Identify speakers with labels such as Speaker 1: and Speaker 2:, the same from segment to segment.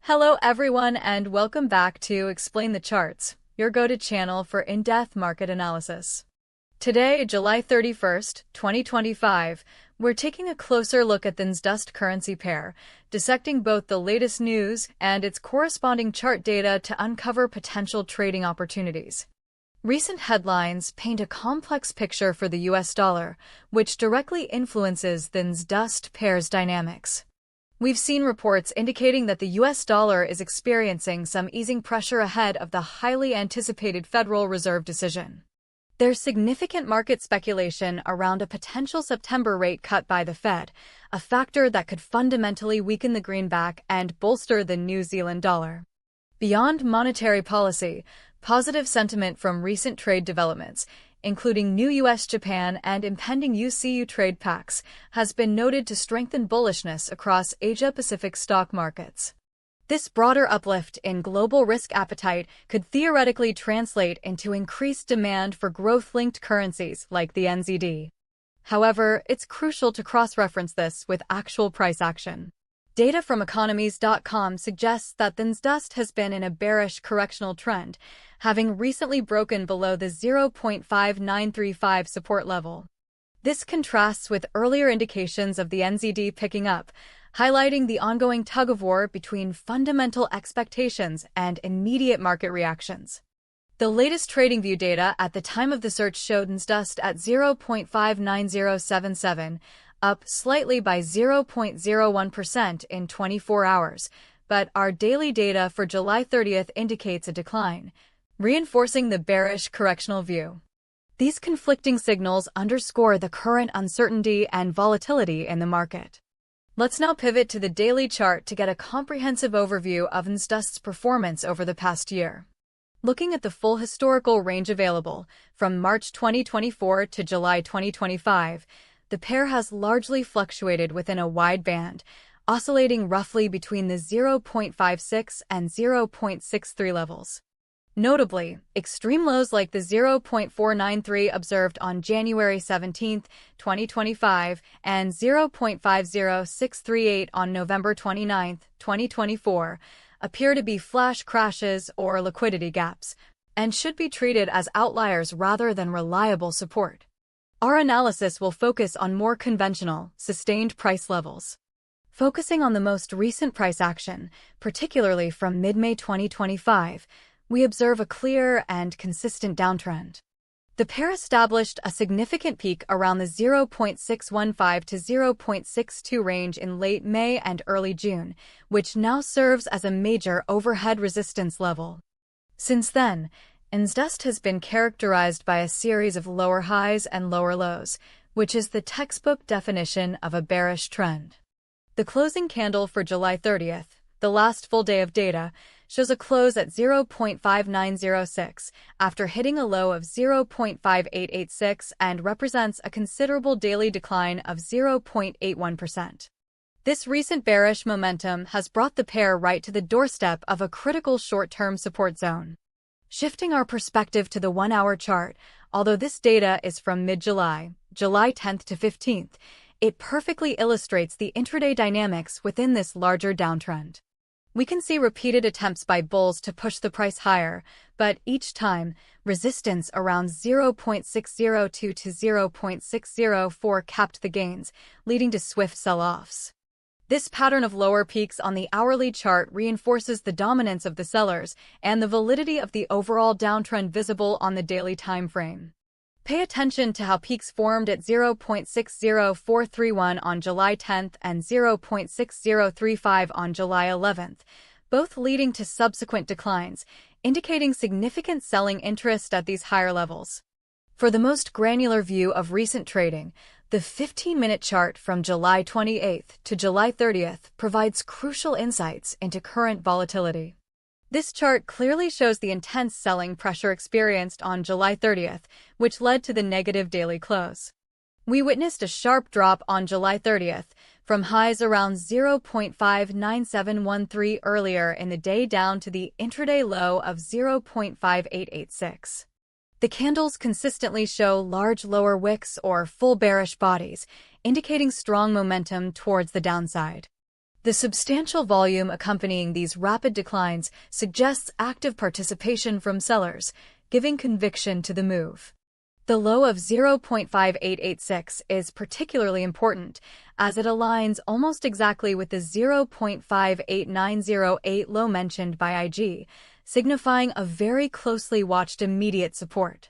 Speaker 1: Hello everyone and welcome back to Explain the Charts, your go-to channel for in-depth market analysis. Today, July 31st, 2025, we're taking a closer look at the NZDUSD currency pair, dissecting both the latest news and its corresponding chart data to uncover potential trading opportunities. Recent headlines paint a complex picture for the US dollar, which directly influences the NZDUSD pair's dynamics. We've seen reports indicating that the US dollar is experiencing some easing pressure ahead of the highly anticipated Federal Reserve decision. There's significant market speculation around a potential September rate cut by the Fed, a factor that could fundamentally weaken the greenback and bolster the New Zealand dollar. Beyond monetary policy, positive sentiment from recent trade developments, including new US-Japan and impending UCU trade pacts, has been noted to strengthen bullishness across Asia-Pacific stock markets. This broader uplift in global risk appetite could theoretically translate into increased demand for growth-linked currencies like the NZD. However, it's crucial to cross-reference this with actual price action. Data from economies.com suggests that the NZDUSD has been in a bearish correctional trend, having recently broken below the 0.5935 support level. This contrasts with earlier indications of the NZD picking up, highlighting the ongoing tug-of-war between fundamental expectations and immediate market reactions. The latest TradingView data at the time of the search showed NZDUSD at 0.59077, up slightly by 0.01% in 24 hours, but our daily data for July 30th indicates a decline, reinforcing the bearish correctional view. These conflicting signals underscore the current uncertainty and volatility in the market. Let's now pivot to the daily chart to get a comprehensive overview of NZDUSD's performance over the past year. Looking at the full historical range available, from March 2024 to July 2025, the pair has largely fluctuated within a wide band, oscillating roughly between the 0.56 and 0.63 levels. Notably, extreme lows like the 0.493 observed on January 17, 2025, and 0.50638 on November 29, 2024, appear to be flash crashes or liquidity gaps, and should be treated as outliers rather than reliable support. Our analysis will focus on more conventional, sustained price levels. Focusing on the most recent price action, particularly from mid-May 2025, we observe a clear and consistent downtrend. The pair established a significant peak around the 0.615 to 0.62 range in late May and early June, which now serves as a major overhead resistance level. Since then, NZDUSD has been characterized by a series of lower highs and lower lows, which is the textbook definition of a bearish trend. The closing candle for July 30th, the last full day of data, shows a close at 0.5906 after hitting a low of 0.5886 and represents a considerable daily decline of 0.81%. This recent bearish momentum has brought the pair right to the doorstep of a critical short-term support zone. Shifting our perspective to the 1-hour chart, although this data is from mid-July, July 10th to 15th, it perfectly illustrates the intraday dynamics within this larger downtrend. We can see repeated attempts by bulls to push the price higher, but each time, resistance around 0.602 to 0.604 capped the gains, leading to swift sell-offs. This pattern of lower peaks on the hourly chart reinforces the dominance of the sellers and the validity of the overall downtrend visible on the daily time frame. Pay attention to how peaks formed at 0.60431 on July 10th and 0.6035 on July 11th, both leading to subsequent declines, indicating significant selling interest at these higher levels. For the most granular view of recent trading, the 15-minute chart from July 28th to July 30th provides crucial insights into current volatility. This chart clearly shows the intense selling pressure experienced on July 30th, which led to the negative daily close. We witnessed a sharp drop on July 30th, from highs around 0.59713 earlier in the day down to the intraday low of 0.5886. The candles consistently show large lower wicks or full bearish bodies, indicating strong momentum towards the downside. The substantial volume accompanying these rapid declines suggests active participation from sellers, giving conviction to the move. The low of 0.5886 is particularly important, as it aligns almost exactly with the 0.58908 low mentioned by IG, signifying a very closely watched immediate support.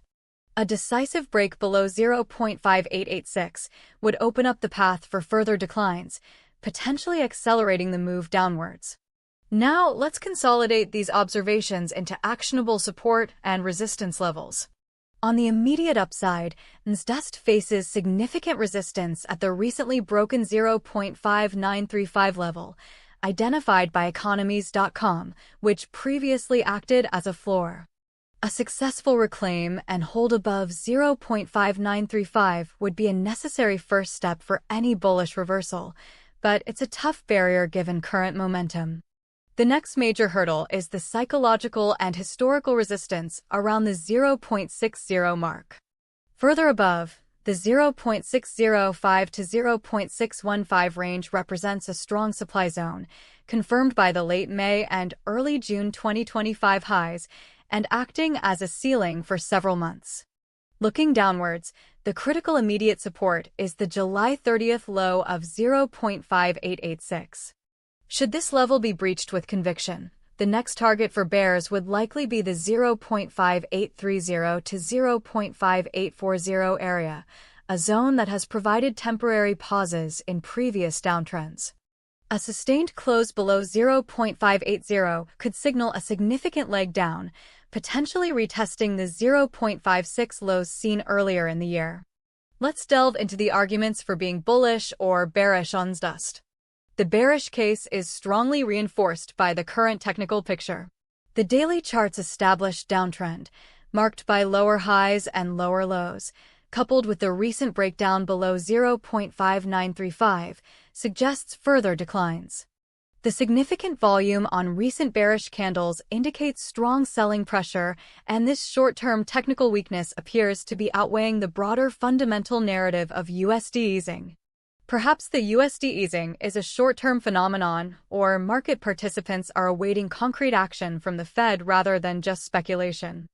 Speaker 1: A decisive break below 0.5886 would open up the path for further declines, potentially accelerating the move downwards. Now, let's consolidate these observations into actionable support and resistance levels. On the immediate upside, NZDUSD faces significant resistance at the recently broken 0.5935 level, identified by economies.com, which previously acted as a floor. A successful reclaim and hold above 0.5935 would be a necessary first step for any bullish reversal, but it's a tough barrier given current momentum. The next major hurdle is the psychological and historical resistance around the 0.60 mark. Further above, the 0.605 to 0.615 range represents a strong supply zone, confirmed by the late May and early June 2025 highs, and acting as a ceiling for several months. Looking downwards, the critical immediate support is the July 30th low of 0.5886. Should this level be breached with conviction, the next target for bears would likely be the 0.5830 to 0.5840 area, a zone that has provided temporary pauses in previous downtrends. A sustained close below 0.580 could signal a significant leg down, potentially retesting the 0.56 lows seen earlier in the year. Let's delve into the arguments for being bullish or bearish on NZDUSD. The bearish case is strongly reinforced by the current technical picture. The daily chart's established downtrend, marked by lower highs and lower lows, coupled with the recent breakdown below 0.5935, suggests further declines. The significant volume on recent bearish candles indicates strong selling pressure, and this short-term technical weakness appears to be outweighing the broader fundamental narrative of USD easing. Perhaps the USD easing is a short-term phenomenon, or market participants are awaiting concrete action from the Fed rather than just speculation.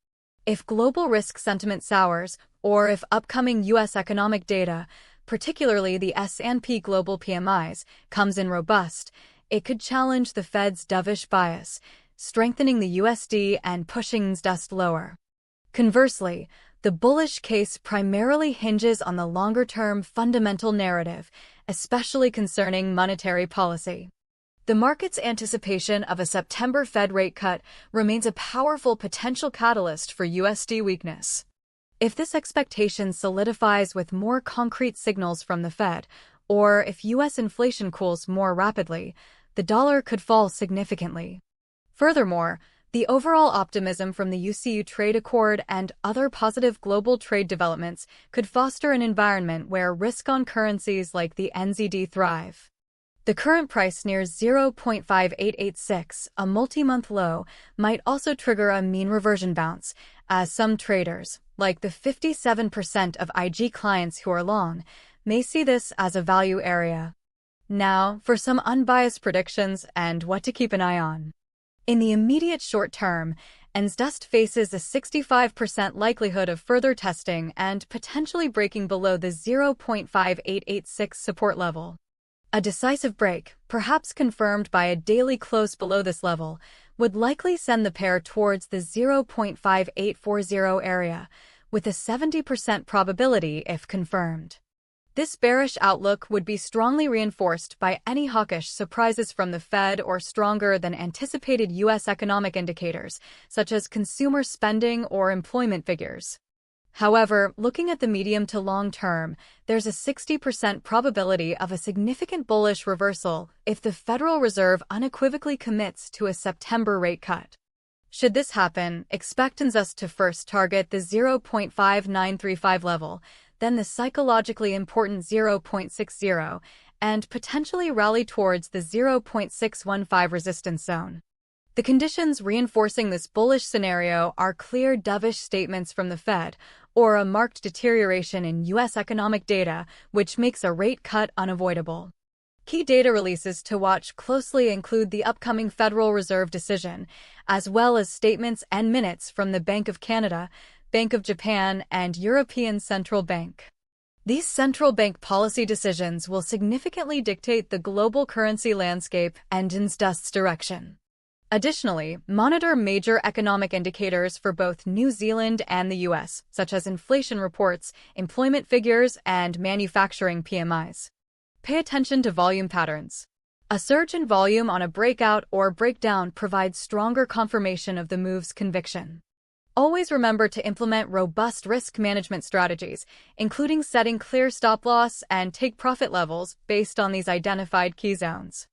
Speaker 1: If global risk sentiment sours, or if upcoming U.S. economic data, particularly the S&P Global PMIs, comes in robust, it could challenge the Fed's dovish bias, strengthening the USD and pushing NZDUSD lower. Conversely, the bullish case primarily hinges on the longer-term fundamental narrative, especially concerning monetary policy. The market's anticipation of a September Fed rate cut remains a powerful potential catalyst for USD weakness. If this expectation solidifies with more concrete signals from the Fed, or if U.S. inflation cools more rapidly, the dollar could fall significantly. Furthermore, the overall optimism from the UCU trade accord and other positive global trade developments could foster an environment where risk-on currencies like the NZD thrive. The current price near 0.5886, a multi-month low, might also trigger a mean reversion bounce, as some traders, like the 57% of IG clients who are long, may see this as a value area. Now, for some unbiased predictions and what to keep an eye on. In the immediate short term, NZDUSD faces a 65% likelihood of further testing and potentially breaking below the 0.5886 support level. A decisive break, perhaps confirmed by a daily close below this level, would likely send the pair towards the 0.5840 area, with a 70% probability if confirmed. This bearish outlook would be strongly reinforced by any hawkish surprises from the Fed or stronger than anticipated U.S. economic indicators, such as consumer spending or employment figures. However, looking at the medium to long term, there's a 60% probability of a significant bullish reversal if the Federal Reserve unequivocally commits to a September rate cut. Should this happen, expect NZDUSD to first target the 0.5935 level, then the psychologically important 0.60, and potentially rally towards the 0.615 resistance zone. The conditions reinforcing this bullish scenario are clear dovish statements from the Fed, or a marked deterioration in U.S. economic data, which makes a rate cut unavoidable. Key data releases to watch closely include the upcoming Federal Reserve decision, as well as statements and minutes from the Bank of Canada, Bank of Japan, and European Central Bank. These central bank policy decisions will significantly dictate the global currency landscape and NZDUSD's direction. Additionally, monitor major economic indicators for both New Zealand and the US, such as inflation reports, employment figures, and manufacturing PMIs. Pay attention to volume patterns. A surge in volume on a breakout or breakdown provides stronger confirmation of the move's conviction. Always remember to implement robust risk management strategies, including setting clear stop-loss and take-profit levels based on these identified key zones.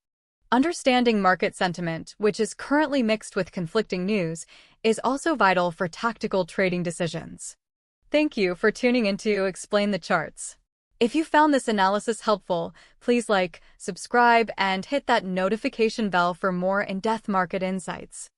Speaker 1: Understanding market sentiment, which is currently mixed with conflicting news, is also vital for tactical trading decisions. Thank you for tuning in to Explain the Charts. If you found this analysis helpful, please like, subscribe, and hit that notification bell for more in-depth market insights.